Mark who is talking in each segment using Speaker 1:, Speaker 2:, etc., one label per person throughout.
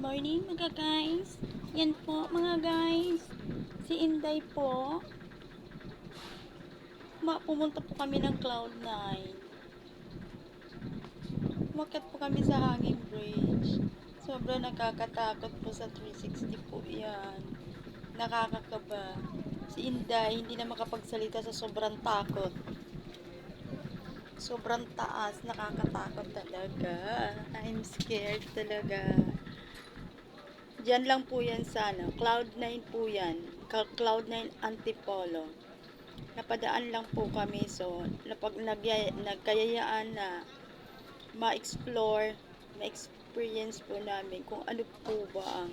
Speaker 1: morning mga guys. Yan po mga guys. Si Inday po. Pumunta po kami ng Cloud9. Umakyat po kami sa Hanging Bridge. Sobrang nakakatakot po sa 360 po yan. Nakakakaba. Si Inday hindi na makapagsalita sa sobrang takot. Sobrang taas. Nakakatakot talaga. I'm scared talaga. Diyan lang po yan sa Cloud9 po yan. Cloud9 Antipolo. Napadaan lang po kami. So, nagkayayaan na ma-explore, ma-experience po namin kung ano po ba ang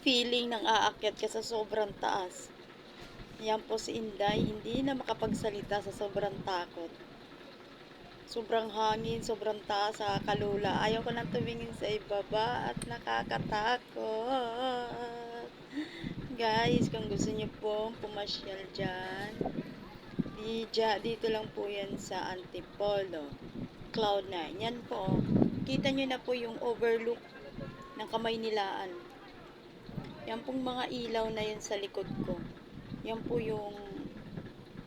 Speaker 1: feeling ng aakyat ka sa sobrang taas. Yan po si Inday, hindi na makapagsalita sa sobrang takot. Sobrang hangin, sobrang taas, kalula. Ayaw ko nang tumingin sa ibaba at nakakatakot. Guys, kung gusto niyo po pumasyal dyan, dito lang po yan sa Antipolo, Cloud9. Yan po, kita nyo na po yung overlook ng Kamaynilaan. Yan pong mga ilaw na yun sa likod ko. Yan po yung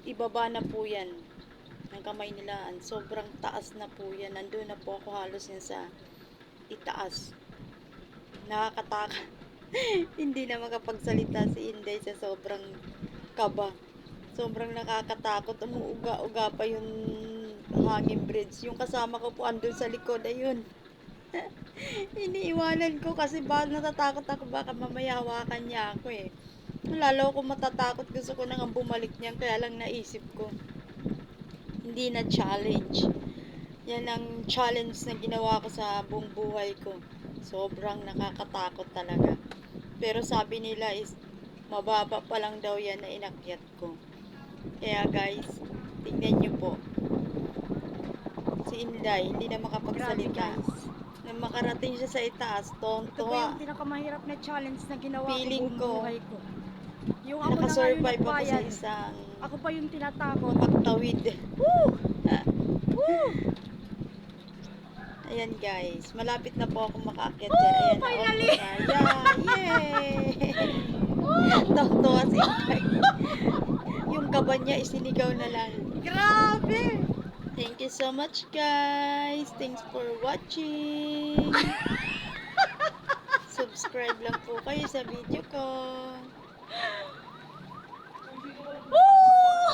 Speaker 1: ibaba na po yan ng Kamaynilaan. Sobrang taas na po yan. Nandun na po ako halos yan sa itaas. Nakakatakot. Hindi na makapagsalita si Inday sa sobrang kaba. Sobrang nakakatakot. Umuuga-uga pa yung hanging bridge. Yung kasama ko po andun sa likod. Ayun. Iniiwanan ko kasi natatakot ako. Baka mamaya hawakan niya ako eh. Lalo ako matatakot. Gusto ko nang bumalik niyan. Kaya lang naisip ko. Hindi na challenge. Yan ang challenge na ginawa ko sa buong buhay ko. Sobrang nakakatakot talaga. Pero sabi nila is mababa pa lang daw yan na inakyat ko. Kaya guys, tingnan nyo po. Si Inday, hindi na makapagsalita. Nang makarating siya sa itaas,
Speaker 2: Ito po yung pinakamahirap na challenge na ginawa
Speaker 1: feeling
Speaker 2: ko buong buhay ko. Yung ako na
Speaker 1: nakasurvive ako sa
Speaker 2: nagbayad.
Speaker 1: isang
Speaker 2: Ako pa yung tinatakot.
Speaker 1: pagtawid.
Speaker 2: Woo! Woo!
Speaker 1: Ayan guys, malapit na po ako makaakyat dyan. Ayan,
Speaker 2: finally!
Speaker 1: Yay! Tawa si Inday. Yung kaba niya, isinigaw na lang.
Speaker 2: Grabe!
Speaker 1: Thank you so much guys. Thanks for watching. Subscribe lang po kayo sa video ko.
Speaker 2: Woo!